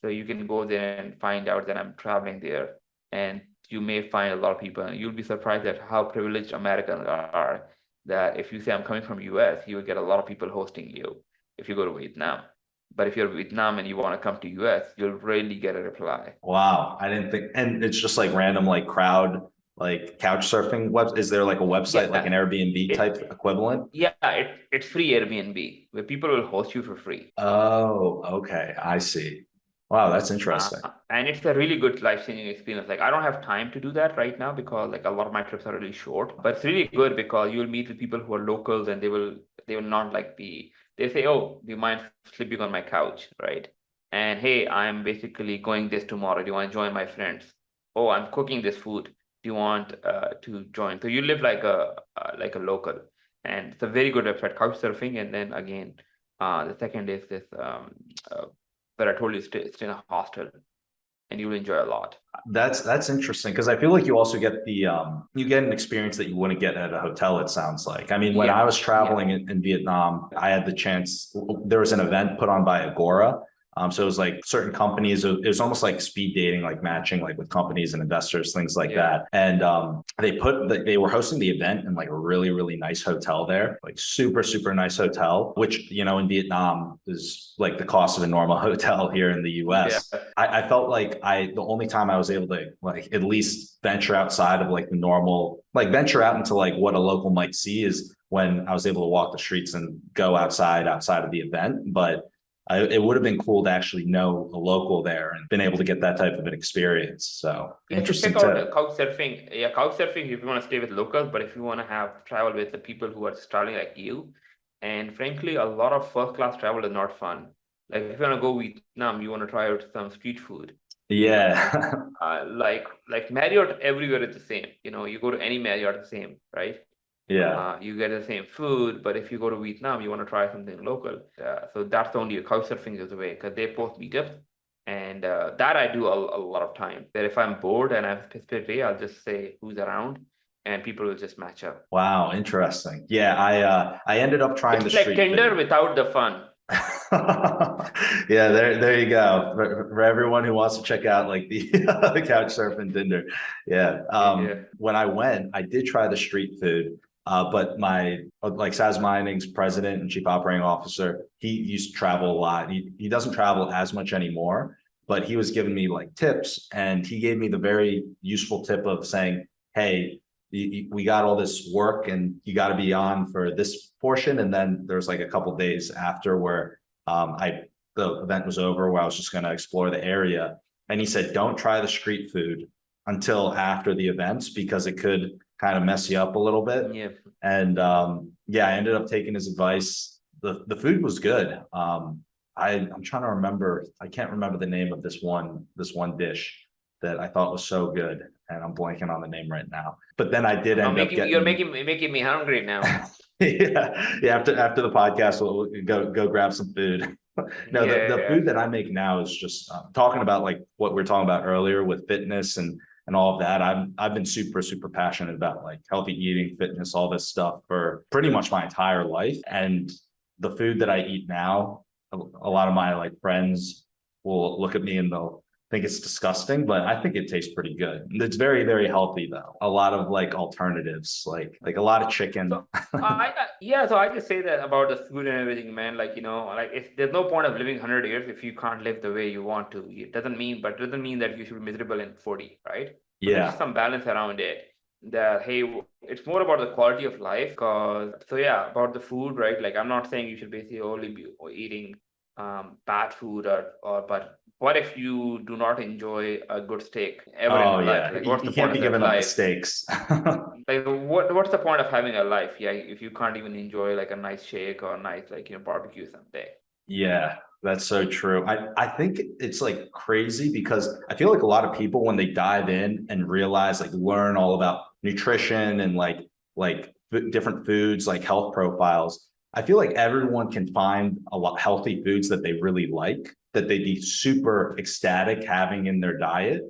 So you can go there and find out that I'm traveling there, and you may find a lot of people, and you'll be surprised at how privileged Americans are. That if you say I'm coming from US, you will get a lot of people hosting you if you go to Vietnam. But if you're Vietnam and you want to come to US, you'll rarely get a reply. Wow. I didn't think, and it's just like random, like crowd, like couch surfing web. Is there like a website, like an Yeah, Airbnb type it equivalent? yeah, it's free Airbnb where people will host you for free. Oh, okay. I see. Wow, that's Uh, interesting. and it's a really good life-changing experience. Like I don't have time to do that right now because like a lot of my trips are really short. But it's really good because you'll meet with people who are locals and they will not like they say, "Oh, do you mind sleeping on my couch?" Right? And hey, I'm basically going this tomorrow. Do you want to join my friends? Oh, I'm cooking this food. Do you want to join? So you live like a local, and it's a very good website, Couchsurfing. And then again, The second is this where I told you stay in a hostel, and you'll enjoy a lot. That's interesting because I feel like you also get the you get an experience that you wouldn't get at a hotel, it sounds like. I mean, when I Yeah, was yeah, traveling in Vietnam, I had the chance, there was an event put on by Agora. So it was like certain companies, it was almost like speed dating, like matching like with companies and investors, things like yeah, that. And they were hosting the event in like a really, really nice hotel there, like super, super nice hotel, which, you know, in Vietnam is like the cost of a normal hotel here in the yeah. US. I felt like the only time I was able to like at least venture outside of like the normal, like venture out into like what a local might see is when I was able to walk the streets and go outside of the event. But it would have been cool to actually know a local there and been able to get that type of an experience. So You should check interesting out tip. couch surfing. Yeah, couch surfing if you want to stay with locals, but if you want to have travel with the people who are traveling like you, and frankly, a lot of first class travel is not fun. Like if you want to go Vietnam, you want to try out some street food. Yeah. Like Marriott everywhere is the same. You go to any Marriott, the same, right? Yeah. You get the same food, but if you go to Vietnam, you want to try something local. So that's the only couch surfing is the way because they post meetups, and that I do a lot of time. That if I'm bored and I have a specific day, I'll just say who's around, and people will just match up. Wow. Interesting. Yeah. I ended up trying the It's like street Tinder food. without the fun. Yeah, there you go. For everyone who wants to check out like the, the couch surfing Tinder. Yeah. Yeah, When I went, I did try the street food. But my like Saz Mining's president and chief operating officer, he used to travel a lot. He doesn't travel as much anymore, but he was giving me like tips, and he gave me the very useful tip of saying, "Hey, we got all this work and you got to be on for this portion." And then there's like a couple days after where I the event was over where I was just going to explore the area. And he said, don't try the street food until after the events because it could kind of mess you up a little bit. yeah. And yeah, I ended up taking his advice. The food was good. I'm trying to remember. I can't remember the name of this one dish that I thought was so good, and I'm blanking on the name right now. But then I did Now end up you're getting making me hungry now. yeah. After the podcast, we'll go grab some food. No, the Yeah, food that I make now is just talking about like what we are talking about earlier with fitness and all of that. I've been super super passionate about like healthy eating, fitness, all this stuff for pretty much my entire life. And the food that I eat now, a lot of my like friends will look at me and they'll think it's disgusting, but I think it tastes pretty good. It's very, very healthy though. A lot of like alternatives, like a lot of chicken. So yeah, so I just say that about the food and everything, man. Like like there's no point of living 100 years if you can't live the way you want to. It doesn't mean that you should be miserable in 40, right? So there's Yeah. some balance around it. That hey, it's more about the quality of life. Cause so yeah, about the food, right? Like I'm not saying you should basically only be eating bad food or but what if you do not enjoy a good steak ever in Oh your life? yeah. Like You, what's the you can't point be of that giving up the life? steaks. Like what's the point of having a life? Yeah, if you can't even enjoy like a nice shake or a nice like barbecue someday. Yeah, that's so true. I think it's like crazy because I feel like a lot of people when they dive in and realize like learn all about nutrition and like different foods, like health profiles. I feel like everyone can find a lot healthy foods that they really like that they'd be super ecstatic having in their diet.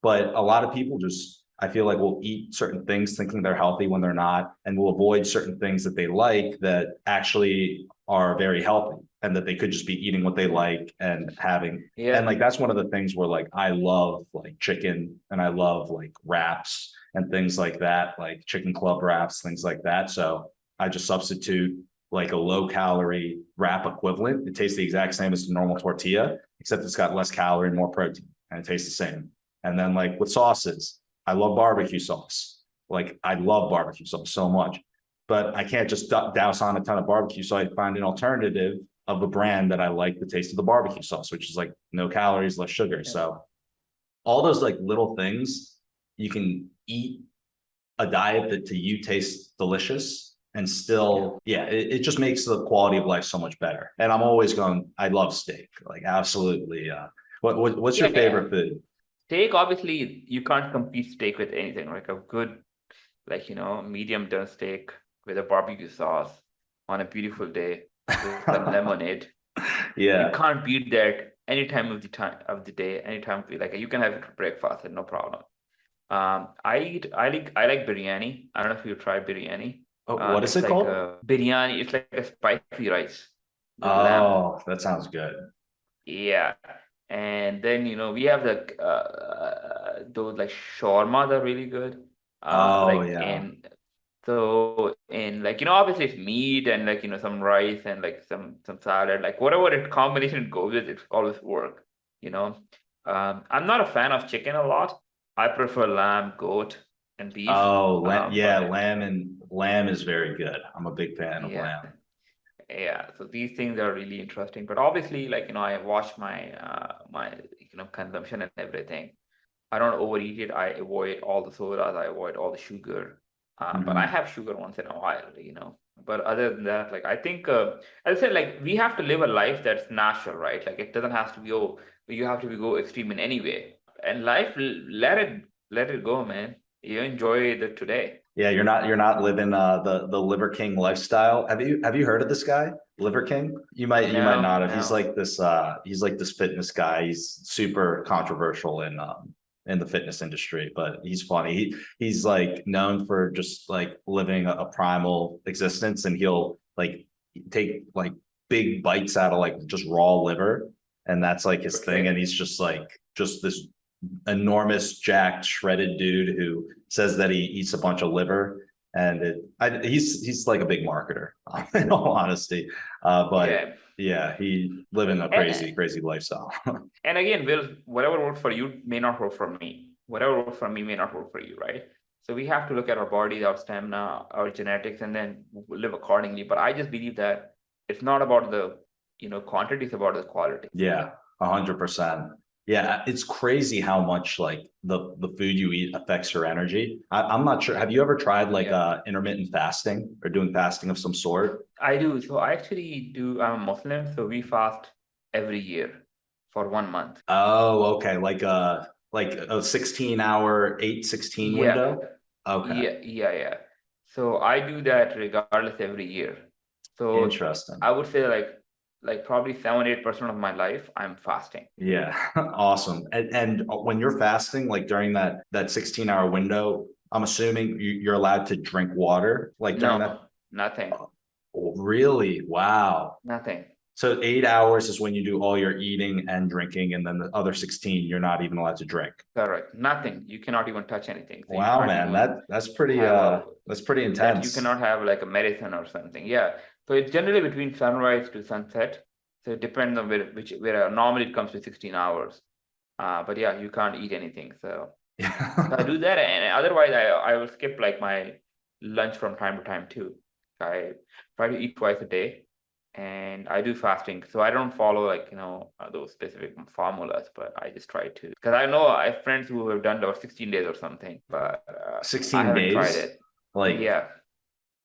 But a lot of people just I feel like will eat certain things thinking they're healthy when they're not, and will avoid certain things that they like that actually are very healthy and that they could just be eating what they like and having and Yeah, like that's one of the things where like I love like chicken and I love like wraps and things like that, like chicken club wraps, things like that. So I just substitute like a low calorie wrap equivalent. It tastes the exact same as the normal tortilla, except it's got less calorie and more protein, and it tastes the same. And then like with sauces, I love barbecue sauce. Like I love barbecue sauce so much, but I can't just douse on a ton of barbecue. So I find an alternative of a brand that I like the taste of the barbecue sauce, which is like no calories, less sugar. yeah, So all those like little things you can eat a diet that to you tastes delicious and yeah, still, yeah, it just makes the quality of life so much better. And I'm always going, I love steak, like absolutely. What's your yeah. favorite food? Steak, obviously, you can't compete steak with anything. Like a good, like medium done steak with a barbecue sauce on a beautiful day. with some lemonade. You Yeah. can't beat that any time of the day, any time of the, like you can have it for breakfast and no problem. I like biryani. I don't know if you try biryani. What is It's it like called? a biryani. It's like a spicy rice with lamb. Oh, that sounds good. Yeah, and then we have the those like shawarma are really good. Oh Like yeah. in like obviously it's meat and like some rice and like some salad, like whatever it combination it goes with, it always work. You know, I'm not a fan of chicken a lot. I prefer lamb, goat, and beef. Oh, yeah, But lamb is very good. I'm a big fan of yeah. lamb. Yeah, so these things are really interesting. But obviously, like I watch my consumption and everything. I don't overeat it. I avoid all the sodas. I avoid all the sugar. But I Hmm. have sugar once in a while. But other than that, like I think, as I said, like we have to live a life that's natural, right? Like it doesn't have to be you have to be go extreme in any way. And life, let it go, man. You enjoy the today. Yeah, you're not living the Liver King lifestyle. Have you heard of this guy, Liver King? You might No, not have. no. He's like this fitness guy. He's super controversial in the fitness industry, but he's funny. He's like known for just like living a primal existence, and he'll like take like big bites out of like just raw liver, and that's like his thing. And Okay. he's just like just this enormous, jacked, shredded dude who says that he eats a bunch of liver, and he's like a big marketer, in all honesty. But Yeah. yeah, he living a And crazy, crazy lifestyle. And again, Will, whatever works for you may not work for me. Whatever works for me may not work for you, right? So we have to look at our bodies, our stamina, our genetics, and then live accordingly. But I just believe that it's not about the quantity, it's about the quality. Yeah, 100%. Yeah, it's crazy how much like the food you eat affects your energy. I'm not sure. Have you ever tried like Yeah, intermittent fasting or doing fasting of some sort? I do. So I actually do. I'm a Muslim, so we fast every year for 1 month. Oh, okay. Like a 16-hour, 8-16 Yeah, window. Okay. yeah. So I do that regardless every year. So Interesting. I would say like probably 7-8% of my life I'm fasting. Yeah. Awesome. And when you're fasting, like during that 16-hour window, I'm assuming you're allowed to drink water, like during that. No, nothing, Oh, really? Wow. nothing. So 8 hours is when you do all your eating and drinking, and then the other 16, you're not even allowed to drink. Correct. Nothing. You cannot even touch anything. So you Wow, can't man. even That's pretty have a that's pretty that you intense. cannot have like a marathon or something. Yeah. So it's generally between sunrise to sunset. So it depends on where normally it comes to 16 hours. But yeah, you can't eat anything. So I do that, and otherwise I will skip like my lunch from time to time too. I try to eat twice a day, and I do fasting. So I don't follow like those specific formulas, but I just try to, because I know I have friends who have done about 16 days or something, but I 16 haven't tried days it. like Yeah,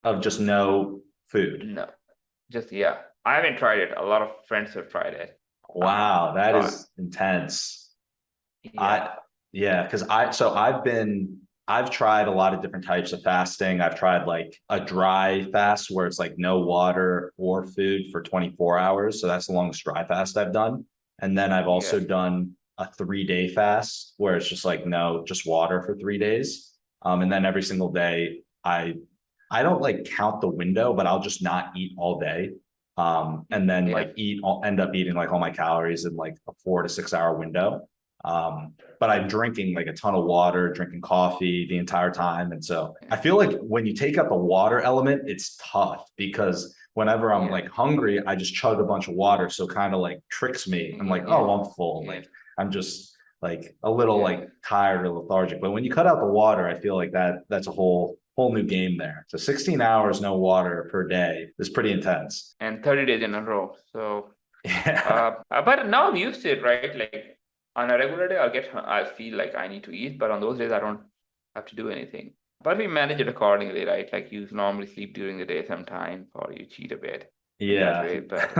of just no food. no, just yeah, I haven't tried it. A lot of friends have tried it. Wow, that But is intense. yeah, I yeah, because I've tried a lot of different types of fasting. I've tried like a dry fast where it's like no water or food for 24 hours. So that's the longest dry fast I've done. And then I've also yes, done a 3 day fast where it's just like no, just water for 3 days. And then every single day I don't like count the window, but I'll just not eat all day. And then yeah, like end up eating like all my calories in like a 4 to 6 hour window. But I'm drinking like a ton of water, drinking coffee the entire time. And so I feel like when you take out the water element, it's tough because whenever I'm yeah, like hungry, I just chug a bunch of water. So kind of like tricks me. I'm like, yeah, oh, I'm full. yeah, Like I'm just like a little yeah. like tired or lethargic. But when you cut out the water, I feel like that's a whole new game there. So 16 hours no water per day is pretty intense. And 30 days in a row. So, Yeah. but now I'm used to it, right? Like on a regular day, I feel like I need to eat, but on those days, I don't have to do anything. But we manage it accordingly, right? Like you normally sleep during the day sometimes, or you cheat a bit in that Yeah. way. But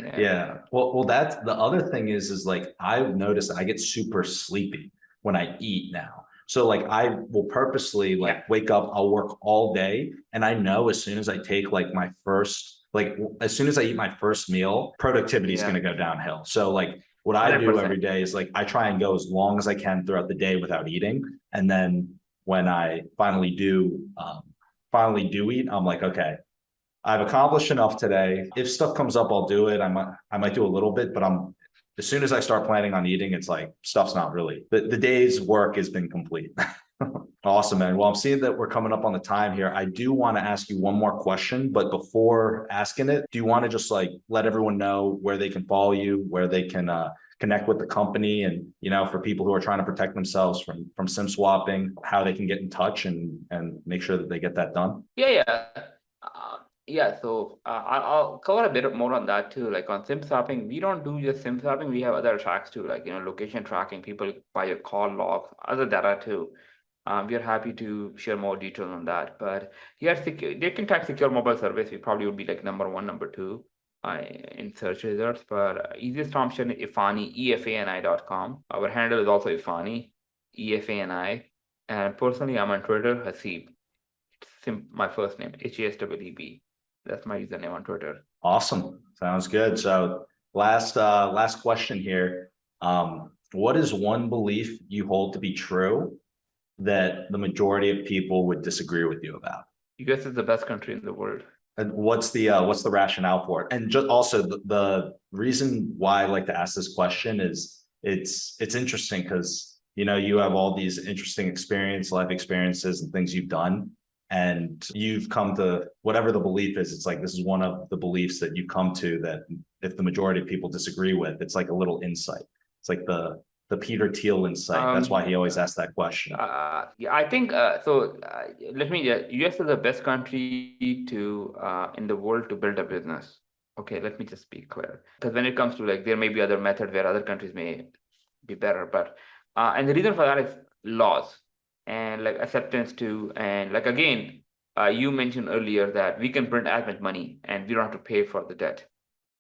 yeah, Yeah. Well, that's the other thing is like I've noticed I get super sleepy when I eat now. So like I will purposely yeah, like wake up, I'll work all day, and I know as soon as I take like my first like as soon as I eat my first meal, productivity is going Yeah, to go downhill. So like what I do every 100%. day is like I try and go as long as I can throughout the day without eating. And then when I finally do eat, I'm like, okay, I've accomplished enough today. If stuff comes up, I'll do it. I might do a little bit, but as soon as I start planning on eating, it's like stuff's not really the day's work has been complete. Awesome, man. Well, I'm seeing that we're coming up on the time here. I do want to ask you one more question, but before asking it, do you want to just like let everyone know where they can follow you, where they can connect with the company, and for people who are trying to protect themselves from sim swapping, how they can get in touch and make sure that they get that done? Yeah, yeah. Uh, yeah, so I'll cover a bit more on that too. Like on SIM swapping, we don't do just SIM swapping. We have other tracks too, like location tracking. People buy your call logs, other data too. We are happy to share more details on that. But yeah, they can type secure mobile service. We probably would be like number one, number two in search results. But easiest option is Efani, efani.com. Our handle is also Efani, EFANI. And personally, I'm on Twitter, Haseeb. My first name, HASWEB. That's my username on Twitter. Awesome. Sounds good. So last question here. What is one belief you hold to be true that the majority of people would disagree with you about? US is the best country in the world. And what's the rationale for it? And just also the reason why I like to ask this question is it's interesting because you have all these interesting life experiences and things you've done. And you've come to whatever the belief is, it's like this is one of the beliefs that you come to that if the majority of people disagree with, it's like a little insight. It's like the Peter Thiel insight. That's why he always asks that question. Yeah, I think so. Let me. US is the best country to in the world to build a business. Okay, let me just be clear. Because when it comes to like, there may be other methods where other countries may be better, but and the reason for that is laws and like acceptance too, and like again, you mentioned earlier that we can print as much money and we don't have to pay for the debt.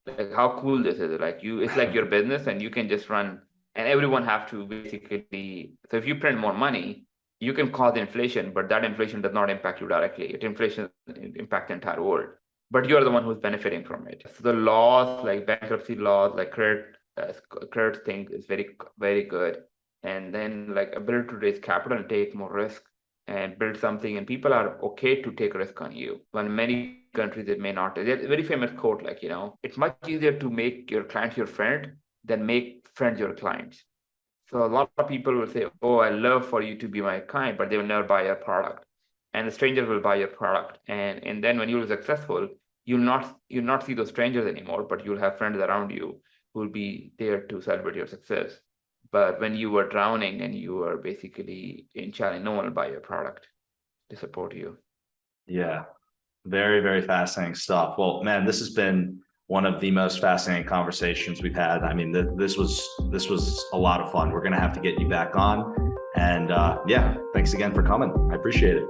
Like how cool this is. Like it's like your business and you can just run and everyone have to basically, so if you print more money, you can cause inflation, but that inflation does not impact you directly. Inflation impacts the entire world, but you're the one who's benefiting from it. So the laws, like bankruptcy laws, like credit thing is very, very good. And then like ability to raise capital and take more risk and build something, and people are okay to take risk on you. When many countries it may not. There's a very famous quote, like it's much easier to make your client your friend than make friends your clients. So a lot of people will say, "Oh, I love for you to be my client," but they will never buy your product, and the strangers will buy your product. And then when you're successful, you'll not see those strangers anymore, but you'll have friends around you who will be there to celebrate your success. But when you were drowning and you were basically in challenge, no one will buy your product to support you. Yeah. Very, very fascinating stuff. Well, man, this has been one of the most fascinating conversations we've had. I mean, this was a lot of fun. We're gonna have to get you back on. And yeah, thanks again for coming. I appreciate it.